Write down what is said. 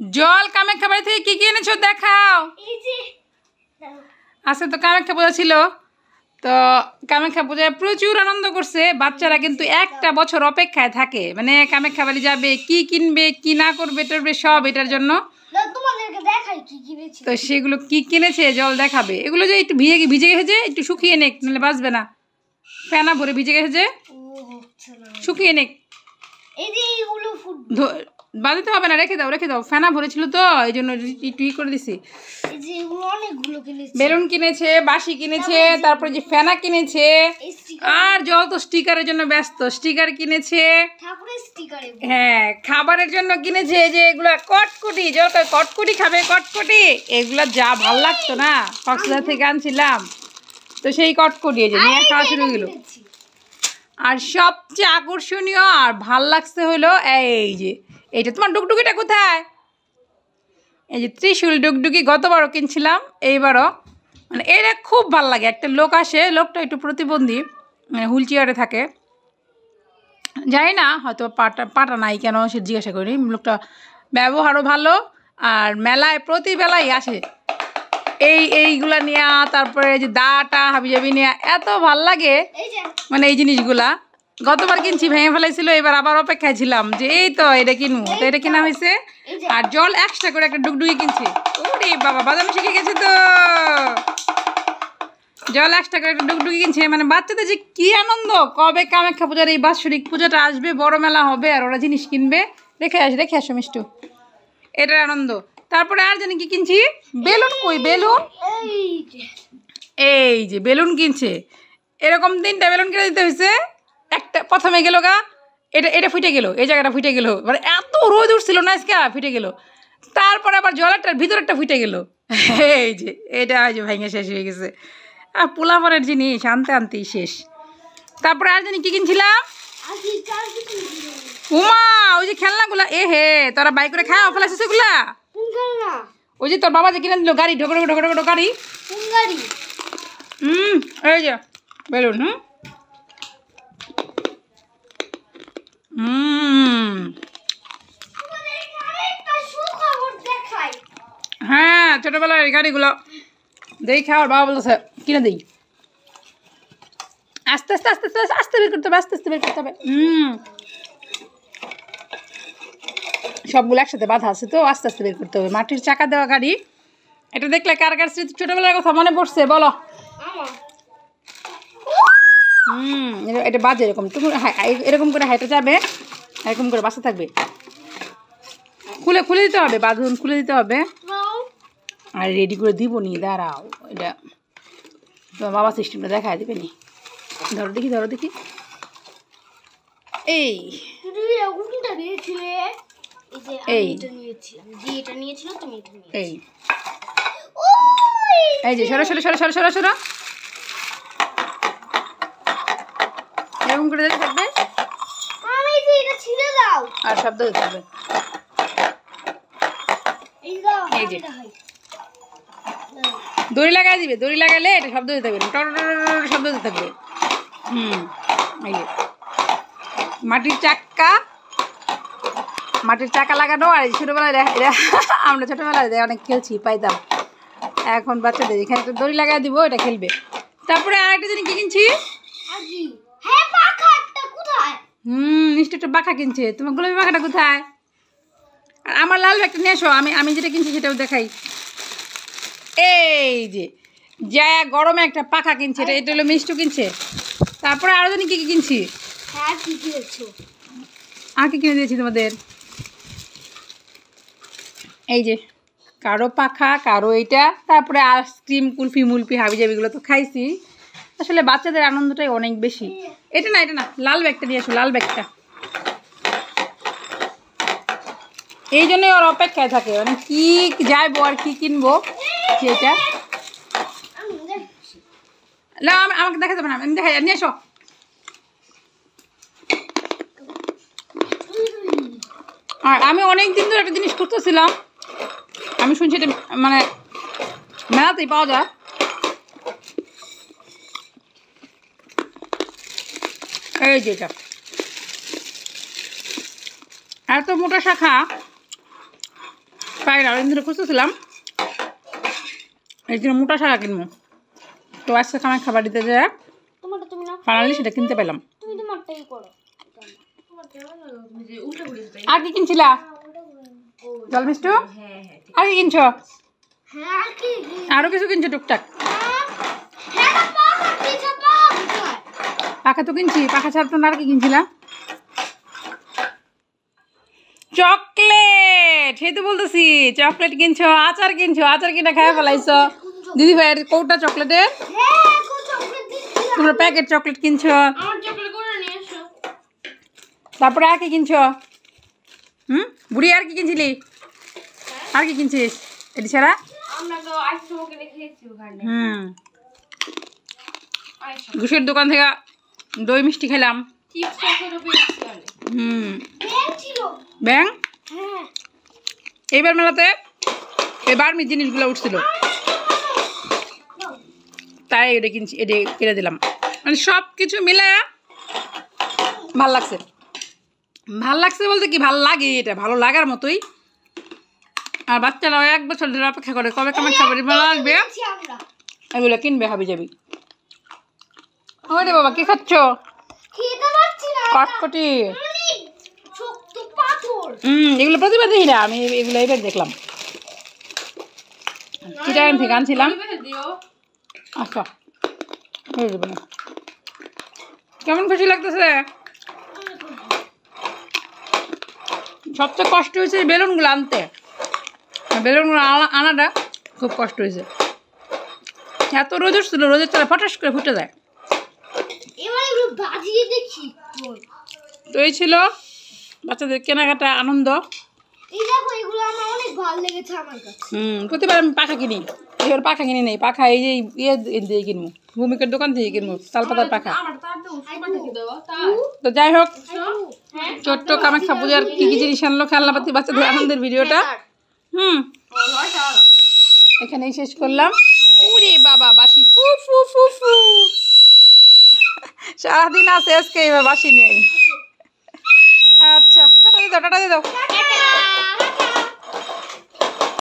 জল কামাখ্যা বাড়ি থেকে কি কি এনেছো দেখাও। আচ্ছা, তো কামাখ্যা পূজা ছিল, তো কামাখ্যা পূজায় প্রচুর আনন্দ করছে বাচ্চারা, কিন্তু একটা বছর অপেক্ষায় থাকে, মানে কামাখ্যা বাড়ি যাবে, কি কিনবে কি না করবে টরবে সব এটার জন্য। তো সেগুলো কি কিনেছে জল দেখাবে। এগুলো যে একটু ভিজে গেছে, একটু শুকিয়ে নেক, নাহলে বাঁচবে না। ফেনা ভরে ভিজে গেছে, শুকিয়ে নেক, বাঁধাতে হবে না, রেখে দাও। ফেনা ভরেছিল তো এই জন্য একটু করে দিছি। বেলুন কিনেছে, বাঁশি কিনেছে, তারপরে যে ফেনা কিনেছে, আর জল তো স্টিকারের জন্য ব্যস্ত, স্টিকার কিনেছে। হ্যাঁ, খাবারের জন্য কিনেছে যে এগুলা কটকটি, জল কটকটি খাবে, কটকটি এগুলা যা ভাল লাগতো না, কক্সবাজার থেকে আনছিলাম, তো সেই কটকটি এই যে নিয়ে খাওয়া শুরু হয়ে গেল। আর সবচেয়ে আকর্ষণীয় আর ভাল লাগছে হলো এই যে এইটা, তোমার ডুগডুগিটা কোথায়? এই যে ত্রিশূল ডুগডুগি, গতবারও কিনছিলাম, এইবারও, মানে এটা খুব ভাল লাগে। একটা লোক আসে, লোকটা একটু প্রতিবন্ধী, মানে হুইল চেয়ারে থাকে, জানি না হয়তো পাটা নাই কেন, সে জিজ্ঞাসা করি। লোকটা ব্যবহারও ভালো, আর মেলায় প্রতি বেলায় আসে এইগুলা নিয়ে, তারপরে যে দাটা হাবিজাবি নিয়ে, এত ভাল লাগে মানে এই জিনিসগুলা। গতবার কিনছি, ভেঙে ফেলাইছিল, এবার আবার অপেক্ষায় ছিলাম যে এই তো এটা কিনবো, তো এটা কেনা হয়েছে। আর জল এক্সট্রা করে একটা ডুগডুগি কিনছি। ওরে বাবা, বাজানো শিখে গেছে তো, জল এক্সট্রা করে একটা ডুগডুগি কিনছে। মানে বাচ্চাদের যে কি আনন্দ, কবে কামাখ্যা পূজার এই বাৎসরিক পূজাটা আসবে, বড় মেলা হবে, আর ওরা জিনিস কিনবে। রেখে আসো মিষ্টু, এটার আনন্দ। তারপরে আর জানি কি কিনছি, বেলুন। কই বেলুন? এই যে বেলুন কিনছে, এরকম 3টা বেলুন কিনে দিতে হয়েছে। একটা প্রথমে গেল গা, এটা ফুটে গেল, এই জায়গাটা ফুটে গেল, মানে এত রোদ উঠছিল না আজকে, ফুটে গেল। তারপরে আবার জলেরটার ভিতরেরটা ফুটে গেল, এই যে এটা ওই যে ভেঙে শেষ হয়ে গেছে। পোলাপানের জিনিস আনতে আনতেই শেষ। তারপরে আর জানি কি কিনছিলাম, উমা ওই যে খেলনাগুলা, হে তোরা বাই করে খাওয়া ফেলাছিস এগুলা। ওই যে তোর বাবা যে কিনে দিল গাড়ি, ঢোকো গাড়ি, এই যে বেলুন। হ্যাঁ, ছোটবেলার এই গাড়িগুলো দেই খাওয়ার বাবা বলতেছে কিনে দিই। আস্তে বের করতে হবে। সবগুলো একসাথে বাঁধা আছে, তো আস্তে আস্তে বের করতে হবে। মাটির চাকা দেওয়া গাড়ি, এটা দেখলে কার কার স্মৃতি ছোটবেলার কথা মনে পড়ছে বলো? এটা বাজে এরকম, তুমি এরকম করে হাইটে যাবে, এরকম করে বাসা থাকবে, খুলে দিতে হবে, বাঁধন খুলে দিতে হবে। আর রেডি করে দিব নি, দাঁড়াও, এটা তোমার বাবা সিস্টেমটা দেখায় দেবে নি। ধরো দেখি, এই যে সরো এরকম করে দিতে থাকবে, আর শব্দ হতে হবে। এই যে দড়ি লাগাই দিবে, দড়ি লাগাইলে এটা শব্দ দিতে থাকবে, শব্দ দিতে থাকবে। এই যে মাটির চাকা লাগানো। আর ছোটবেলায় আমরা ছোটবেলায় অনেক খেলছি, পাইতাম। এখন বাচ্চাদের এখানে একটা দড়ি লাগাই দিব, এটা খেলবে। তারপরে আর একটা জিনিস কি কিনছি, নিশ্চয় একটা পাখা কিনছে। তোমার গোলাপি পাখাটা কোথায়? আর আমার লাল ব্যাগটা নিয়ে এসো, আমি যেটা কিনছি সেটাও দেখাই। এই যে গরমে একটা পাখা কিনছে, এটা হলো মিষ্টু কিনছে। তারপরে আরো জানি কি কিনছি। আর কি কিনে দিয়েছি তোমাদের, এই যে কারো পাখা, কারো এইটা। তারপরে আইসক্রিম, কুলফি মুলফি হাবিজাবিগুলো তো খাইছি। আসলে বাচ্চাদের আনন্দটাই অনেক বেশি। এটা না লাল ব্যাগটা নিয়ে আসো, লাল ব্যাগটা। এই জন্যই ওর অপেক্ষায় থাকে, মানে কি যাইবো আর কি কিনবো সেটা। না আমাকে দেখা যাবে না, আমি দেখাই, নিয়ে এসো। আর আমি অনেক দিন ধরে একটা জিনিস খুঁজতেছিলাম, আমি শুনছি এটা মানে মেলাতেই পাওয়া যায়। এই যে এটা এত মোটা শাখা, পাই না, অনেকদিন ধরে খুঁজতেছিলাম, এই জন্য মোটা শাখা কিনবো। তো আজকে খামার খাবার দিতে যায় ফাইনালি সেটা কিনতে পেলাম। আর কি কিনছিলা জল মিষ্টু? আর কি কিনছো? আরো কিছু কিনছো টুকটাক? পাখা তো কিনছি, পাখা ছাড়া তো আর কি কিনছিলাম? চকলেট, সেই তো বলতেছি চকলেট কিনছো, আচার কিনছো, আচার কিনা খাই ফেলাইছো দিদি ভাইয়ের কৌটা চকলেটের। তোমরা প্যাকেট চকলেট কিনছো, তারপরে আর কি কিনছো? বুড়ি আর কি কিনছিলি? আর কি কিনছিস এটি ছাড়া? ঘুষের দোকান থেকে দই মিষ্টি খেলাম। ব্যাং এইবার মেলাতে এবার জিনিসগুলো উঠছিল, তাই এটা কিনছি, এটা কিনে দিলাম। মানে সব কিছু মিলায়া ভাল লাগছে। ভাল লাগছে বলতে কি, ভাল লাগে, এটা ভালো লাগার মতোই। আর বাচ্চারাও 1 বছর ধরে অপেক্ষা করে কবে কামার খাবার ভালো আসবে, এগুলো কিনবে হাবি যাবি। ওরে বাবা কি খাচ্ছ? কটকটি। এগুলো প্রতিবার দেখি না আমি, এগুলো এবার দেখলাম। চিটাগাং থেকে আনছিলাম। আচ্ছা হয়ে যাবে না। কেমন খুশি লাগতেছে? সবচেয়ে কষ্ট হয়েছে বেলুনগুলো আনতে, বেলুনগুলো আনাটা খুব কষ্ট হয়েছে। এত রোদ উঠছিল, রোদের তারা ফটাস করে ফুটে যায়। তো এই ছিল বাচ্চাদের কেনাকাটা আনন্দ। প্রতিবার আমি পাখা কিনি, এবার পাখা কিনি নেই, পাখা এই যে ইয়ে দিয়ে কিনবো, ভূমিকার দোকান থেকে কিনবো তালপাতার পাখা। তো যাই হোক, ছোট্ট কামাখ্যা পূজার কি কি জিনিস আনলো খেলনাপাতি বাচ্চাদের আনন্দের ভিডিওটা এখানেই শেষ করলাম। ওরে বাবা বাসি ফু ফু ফু ফু, সারাদিন আছে আজকে এবার বাসি নেই। আচ্ছা টাটা দিয়ে দাও, টাটা দিয়ে দাও।